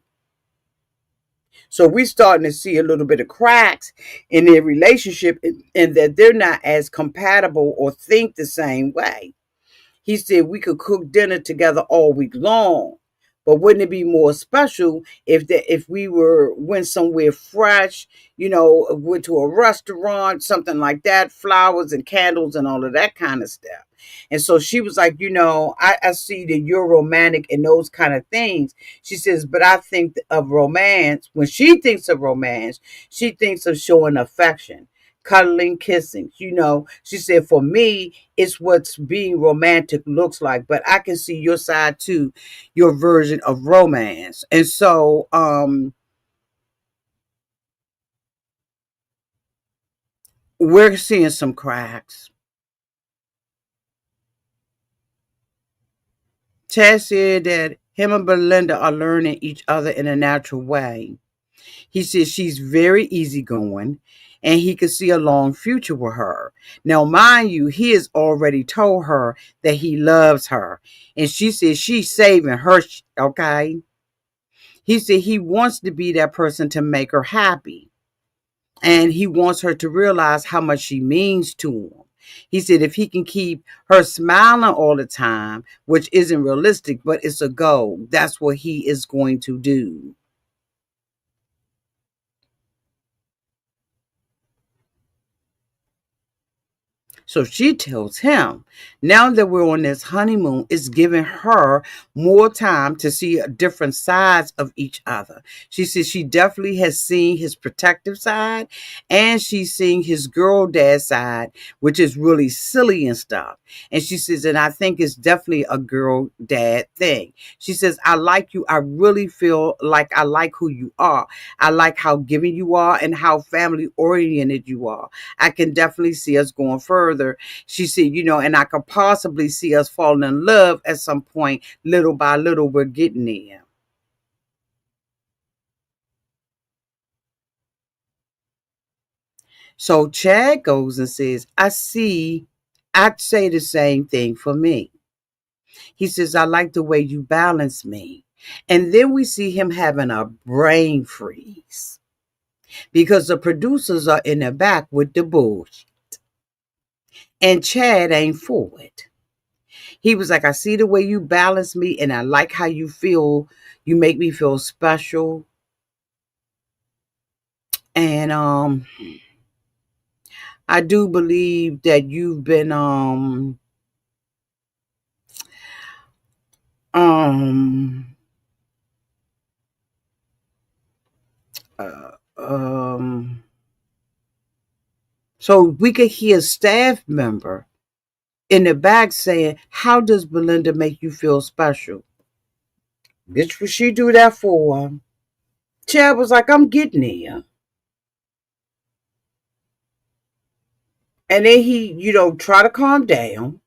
So we're starting to see a little bit of cracks in their relationship, and that they're not as compatible or think the same way. He said we could cook dinner together all week long. But wouldn't it be more special if we went somewhere fresh, went to a restaurant, something like that, flowers and candles and all of that kind of stuff. And so she was like, I see that you're romantic and those kind of things. She says, but I think of romance. When she thinks of romance, she thinks of showing affection, cuddling, kissing. She said, for me, it's what's being romantic looks like. But I can see your side too, your version of romance. And so we're seeing some cracks. Chad said that him and Belinda are learning each other in a natural way. He says she's very easygoing and he could see a long future with her. Now, mind you, he has already told her that he loves her. And she says she's saving her, okay? He said he wants to be that person to make her happy. And he wants her to realize how much she means to him. He said if he can keep her smiling all the time, which isn't realistic, but it's a goal, that's what he is going to do. So she tells him, now that we're on this honeymoon, it's giving her more time to see different sides of each other. She says she definitely has seen his protective side and she's seeing his girl dad side, which is really silly and stuff. And she says, and I think it's definitely a girl dad thing. She says, I like you. I really feel like I like who you are. I like how giving you are and how family oriented you are. I can definitely see us going further. She said, and I could possibly see us falling in love at some point, little by little, we're getting there. So Chad goes and says, I'd say the same thing for me. He says, I like the way you balance me. And then we see him having a brain freeze because the producers are in the back with the bullshit. And Chad ain't for it. He was like, I see the way you balance me and I like how you feel. You make me feel special. And I do believe that you've been Um, uh, um, so we could hear a staff member in the back saying, "How does Belinda make you feel special?" Bitch, would she do that for? Chad was like, "I'm getting there," and then he, try to calm down,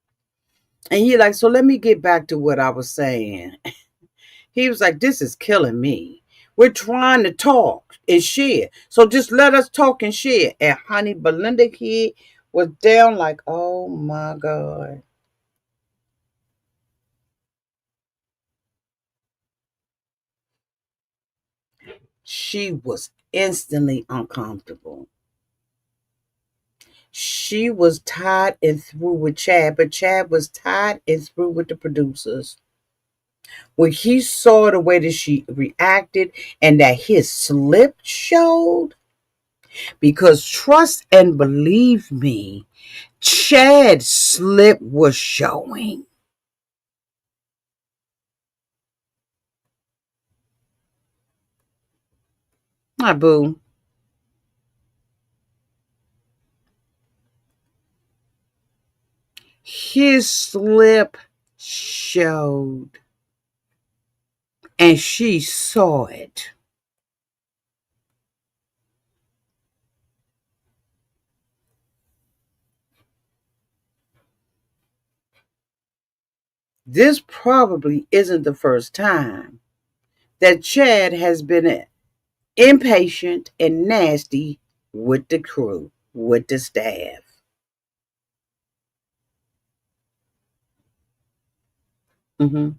and he like, "So let me get back to what I was saying." He was like, "This is killing me. We're trying to talk and share. So just let us talk and share." And honey, Belinda here was down like, oh my God. She was instantly uncomfortable. She was tired and through with Chad, but Chad was tired and through with the producers. When he saw the way that she reacted and that his slip showed, because trust and believe me, Chad's slip was showing. My boo. His slip showed. And she saw it. This probably isn't the first time that Chad has been impatient and nasty with the crew, with the staff. hmm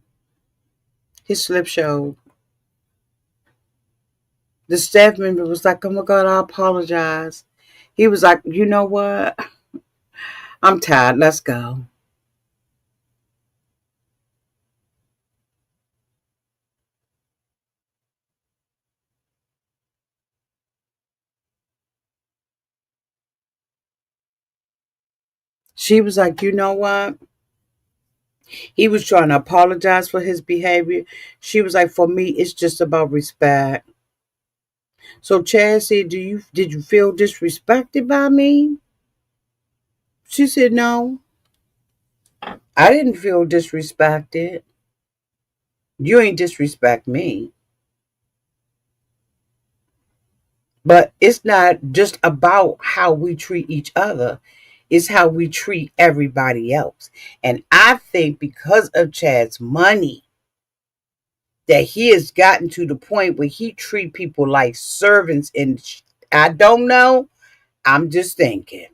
His slip showed. The staff member was like, "Oh my God, I apologize." He was like, "You know what? I'm tired. Let's go." She was like, "You know what?" He was trying to apologize for his behavior. She was like, "For me, it's just about respect." So Chad said, did you feel disrespected by me?" She said, "No, I didn't feel disrespected. You ain't disrespect me." But it's not just about how we treat each other, it's how we treat everybody else. And I think because of Chad's money, that he has gotten to the point where he treat people like servants. And I don't know. I'm just thinking.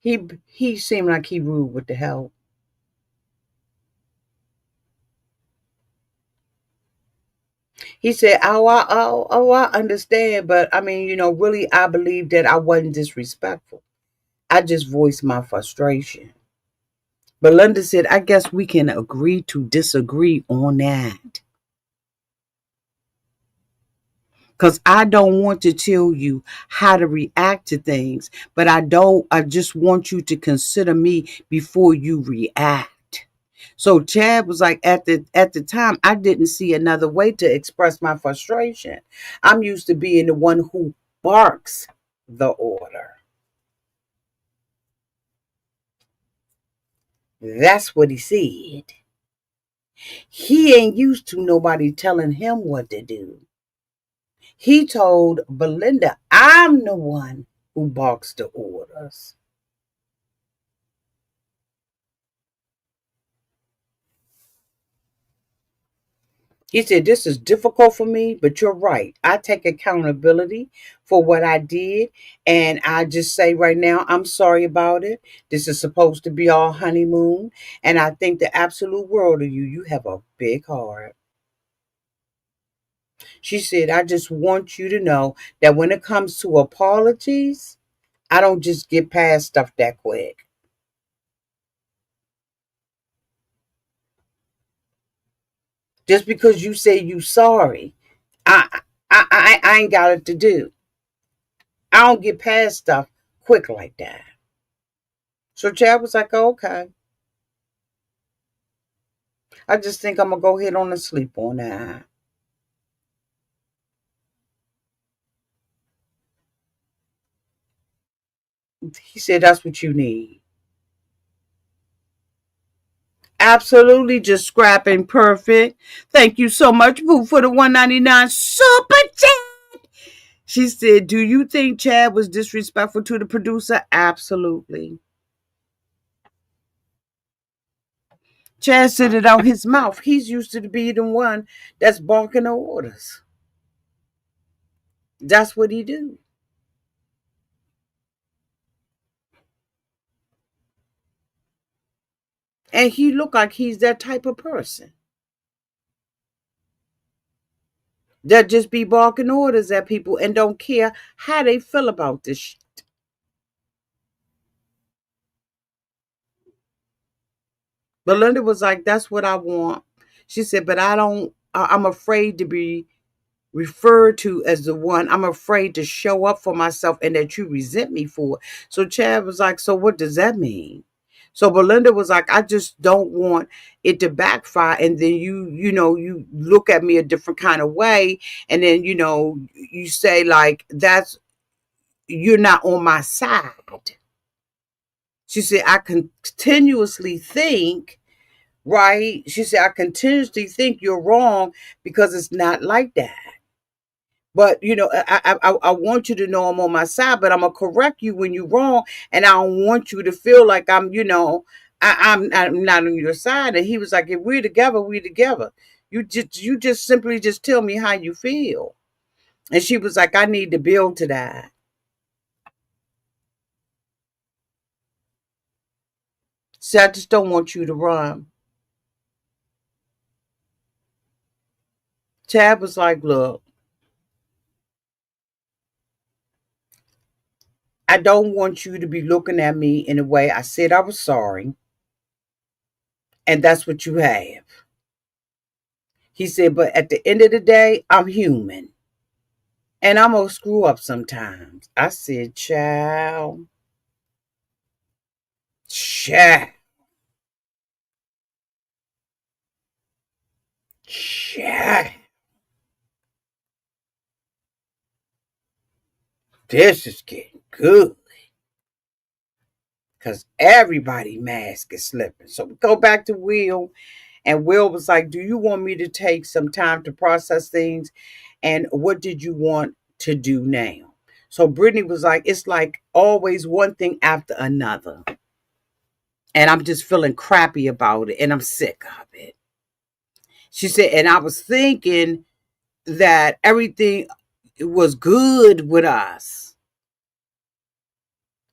He seemed like he rude with the help. He said, I understand, but I mean, really, I believe that I wasn't disrespectful. I just voiced my frustration." Belinda said, "I guess we can agree to disagree on that. Because I don't want to tell you how to react to things, but I just want you to consider me before you react." So Chad was like, at the time, I didn't see another way to express my frustration. I'm used to being the one who barks the order. That's what he said. He ain't used to nobody telling him what to do. He told Belinda, "I'm the one who barks the orders." He said, "This is difficult for me, but you're right. I take accountability for what I did. And I just say right now, I'm sorry about it. This is supposed to be our honeymoon. And I think the absolute world of you. You have a big heart." She said, "I just want you to know that when it comes to apologies, I don't just get past stuff that quick." Just because you say you sorry, I ain't got it to do. I don't get past stuff quick like that. So Chad was like, oh, okay. I just think I'm gonna go ahead on and sleep on that. He said that's what you need. Absolutely, just scrapping perfect. Thank you so much, Boo, for the 199 super chat. She said, do you think Chad was disrespectful to the producer? Absolutely. Chad said it out his mouth. He's used to be the one that's barking the orders. That's what he do. And he look like he's that type of person that just be barking orders at people and don't care how they feel about this shit. Belinda was like, that's what I want. She said, but I'm afraid to be referred to as the one. I'm afraid to show up for myself and that you resent me for it. So Chad was like, so what does that mean? So Belinda was like, I just don't want it to backfire. And then you look at me a different kind of way. And then, you say like, you're not on my side. She said, I continuously think, right? She said, I continuously think you're wrong because it's not like that. But I want you to know I'm on my side, but I'm gonna correct you when you're wrong, and I don't want you to feel like I'm not on your side. And he was like, if we're together, we're together. You just simply just tell me how you feel. And she was like, I need to build to that. So I just don't want you to run. Tab was like, look, I don't want you to be looking at me in a way I said I was sorry, and that's what you have. He said, but at the end of the day, I'm human. And I'm going to screw up sometimes. I said, child, child, child. This is getting good. Because everybody mask is slipping. So we go back to Will. And Will was like, do you want me to take some time to process things? And what did you want to do now? So Brittany was like, it's like always one thing after another. And I'm just feeling crappy about it. And I'm sick of it. She said, and I was thinking that everything was good with us.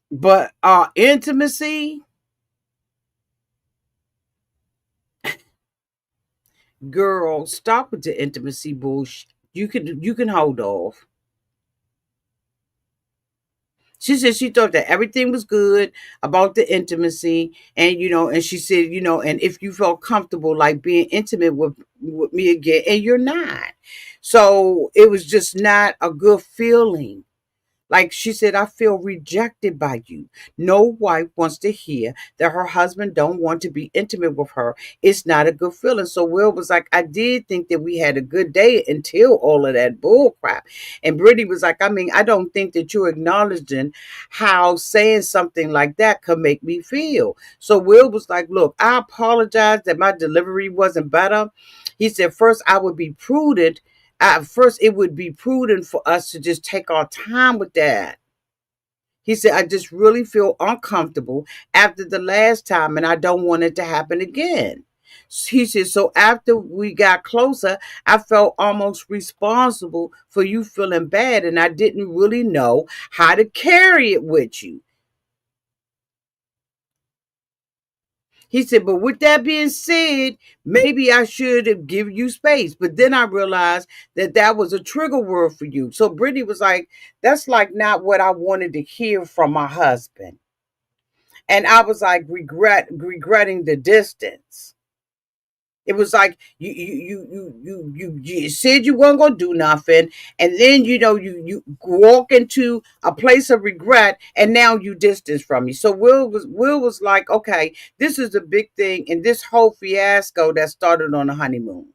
But our intimacy, girl, stop with the intimacy bullshit. You can hold off. She said she thought that everything was good about the intimacy, and she said, and if you felt comfortable like being intimate with me again, and you're not. So it was just not a good feeling. Like she said, I feel rejected by you. No wife wants to hear that her husband don't want to be intimate with her. It's not a good feeling. So Will was like, I did think that we had a good day until all of that bull crap. And Brittany was like, I mean, I don't think that you're acknowledging how saying something like that could make me feel. So Will was like, look, I apologize that my delivery wasn't better. He said, first, I would be prudent. At first, it would be prudent for us to just take our time with that. He said, I just really feel uncomfortable after the last time, and I don't want it to happen again. He said, so after we got closer, I felt almost responsible for you feeling bad, and I didn't really know how to carry it with you. He said, but with that being said, maybe I should have given you space. But then I realized that that was a trigger word for you. So Brittany was like, that's like not what I wanted to hear from my husband. And I was like, regretting the distance. It was like you said you weren't gonna do nothing, and then you walk into a place of regret, and now you distance from me. So Will was like, okay, this is a big thing, and this whole fiasco that started on the honeymoon.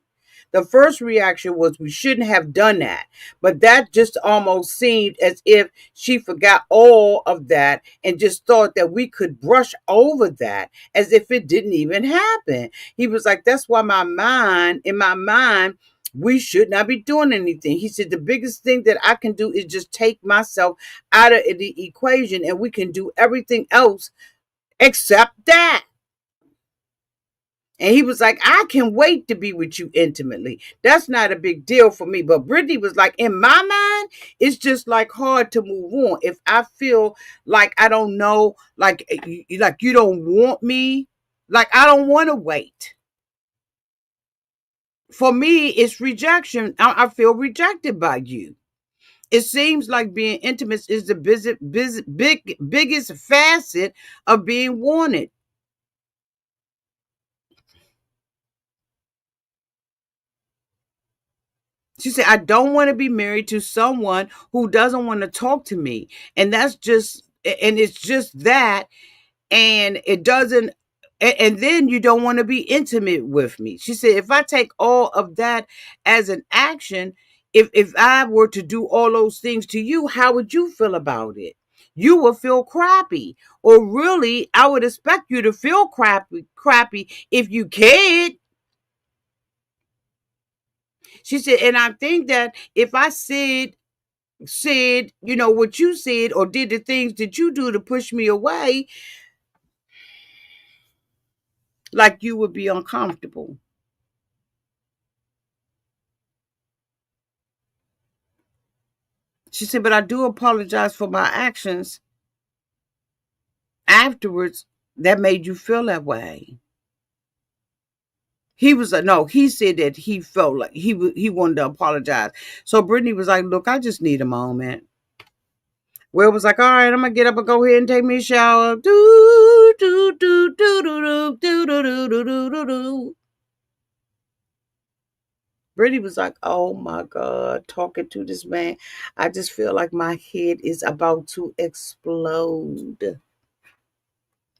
The first reaction was we shouldn't have done that, but that just almost seemed as if she forgot all of that and just thought that we could brush over that as if it didn't even happen. He was like, that's why in my mind, we should not be doing anything. He said the biggest thing that I can do is just take myself out of the equation, and we can do everything else except that. And he was like, I can wait to be with you intimately. That's not a big deal for me. But Brittany was like, in my mind, it's just like hard to move on. If I feel like I don't know, like you don't want me, like I don't want to wait. For me, it's rejection. I feel rejected by you. It seems like being intimate is the biggest facet of being wanted. She said, I don't want to be married to someone who doesn't want to talk to me. And it's just that. And it doesn't, and then you don't want to be intimate with me. She said, if I take all of that as an action, if I were to do all those things to you, how would you feel about it? You would feel crappy. Or really, I would expect you to feel crappy if you cared. She said, and I think that if I said, what you said or did the things that you do to push me away, like you would be uncomfortable. She said, but I do apologize for my actions afterwards that made you feel that way. He was like, no, he said that he felt like he wanted to apologize. So Brittany was like, look, I just need a moment. Will was like, all right, I'm gonna get up and go ahead and take me a shower. Do do do do do do do do do do do do. Brittany was like, oh my God, talking to this man. I just feel like my head is about to explode.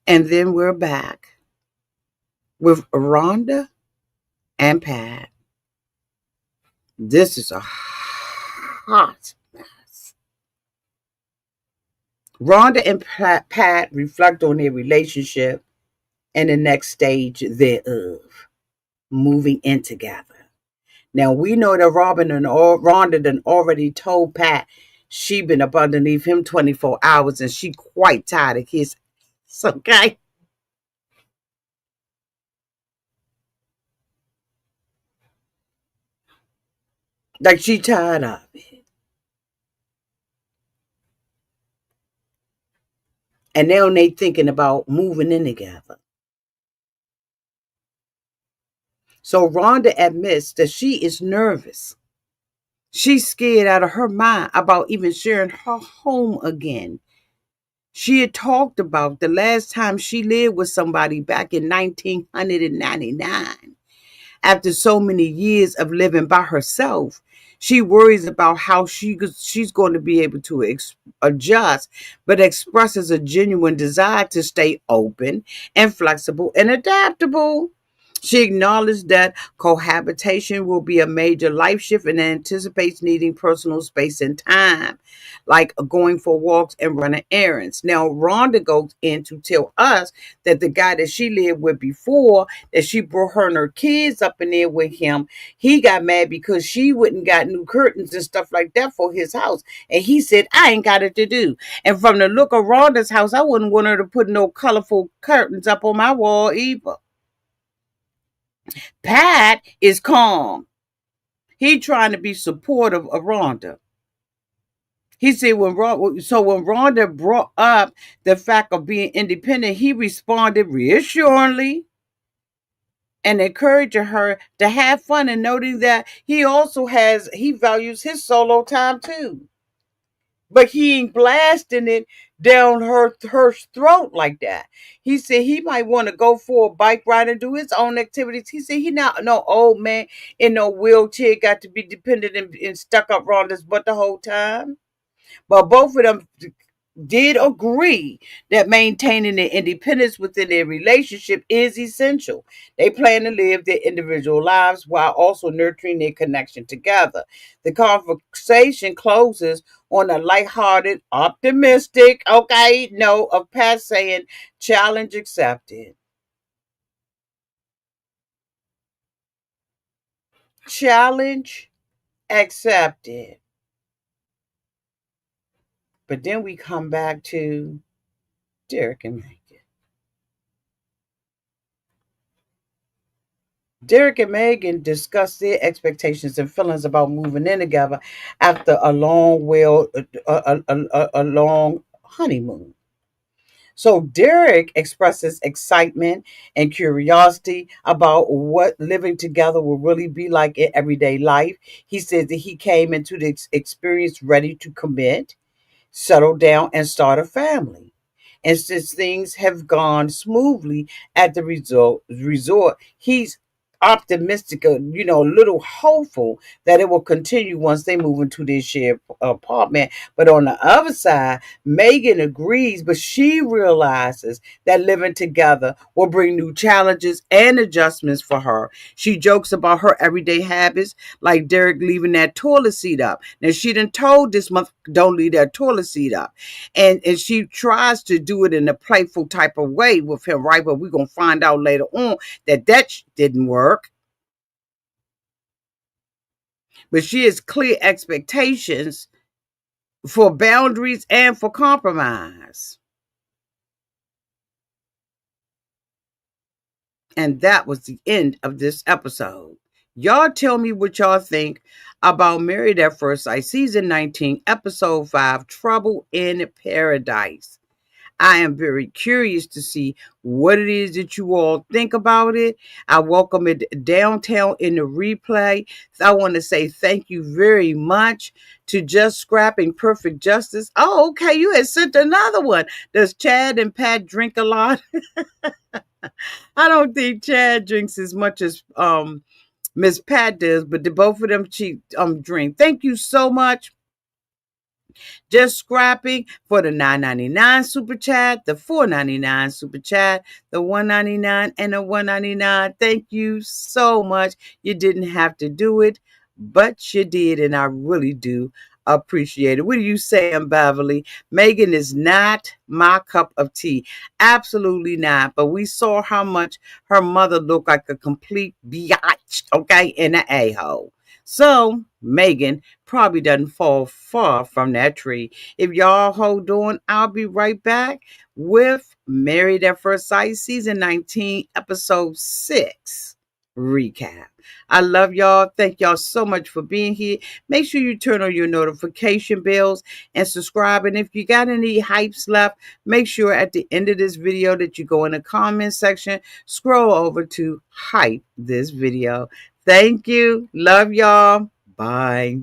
And then we're back with Rhonda and Pat. This is a hot mess. Rhonda and Pat reflect on their relationship and the next stage thereof, moving in together. Now we know that Rhonda done already told Pat she been up underneath him 24 hours and she quite tired of his. Okay. Like she tired of it. And now they thinking about moving in together. So Rhonda admits that she is nervous. She's scared out of her mind about even sharing her home again. She had talked about the last time she lived with somebody back in 1999. After so many years of living by herself, she worries about how she's going to be able to adjust, but expresses a genuine desire to stay open and flexible and adaptable. She acknowledged that cohabitation will be a major life shift and anticipates needing personal space and time, like going for walks and running errands. Now, Rhonda goes in to tell us that the guy that she lived with before, that she brought her and her kids up in there with him, he got mad because she wouldn't got new curtains and stuff like that for his house. And he said, I ain't got it to do. And from the look of Rhonda's house, I wouldn't want her to put no colorful curtains up on my wall either. Pat is calm. He trying to be supportive of Rhonda. He said when Rhonda brought up the fact of being independent, he responded reassuringly and encouraging her to have fun and noting that he values his solo time too. But he ain't blasting it down her throat like that. He said he might want to go for a bike ride and do his own activities. He said he not no old man in no wheelchair, got to be dependent and stuck up on his butt the whole time. But both of them did agree that maintaining their independence within their relationship is essential. They plan to live their individual lives while also nurturing their connection together. The conversation closes on a lighthearted, optimistic, okay, note of Pat saying, challenge accepted. Challenge accepted. But then we come back to Derek and Megan. Derek and Megan discussed their expectations and feelings about moving in together after a long, a long honeymoon. So Derek expresses excitement and curiosity about what living together will really be like in everyday life. He says that he came into the experience ready to commit, settle down, and start a family. And since things have gone smoothly at the resort, he's optimistic, a little hopeful that it will continue once they move into their shared apartment. But on the other side, Megan agrees, but she realizes that living together will bring new challenges and adjustments for her. She jokes about her everyday habits, like Derek leaving that toilet seat up. Now, she done told this month, don't leave that toilet seat up. And she tries to do it in a playful type of way with him, right? But we're going to find out later on that didn't work. But she has clear expectations for boundaries and for compromise. And that was the end of this episode. Y'all tell me what y'all think about Married at First Sight, Season 19, Episode 5, Trouble in Paradise. I am very curious to see what it is that you all think about it. I welcome it downtown in the replay. So I want to say thank you very much to Just Scrapping Perfect Justice. Oh, okay. You had sent another one. Does Chad and Pat drink a lot? I don't think Chad drinks as much as Miss Pat does, but the both of them drink. Thank you so much. Just Scrapping for the $9.99 super chat, the $4.99 super chat, the $1.99 and the $1.99. Thank you so much. You didn't have to do it, but you did, and I really do appreciate it. What do you say, Beverly? Megan is not my cup of tea. Absolutely not. But we saw how much her mother looked like a complete biatch, okay, and an a-hole. So Megan probably doesn't fall far from that tree. If y'all hold on, I'll be right back with Married at First Sight, Season 19, Episode 6 recap. I love y'all. Thank y'all so much for being here. Make sure you turn on your notification bells and subscribe. And if you got any hypes left, make sure at the end of this video that you go in the comment section, scroll over to hype this video. Thank you. Love y'all. Bye.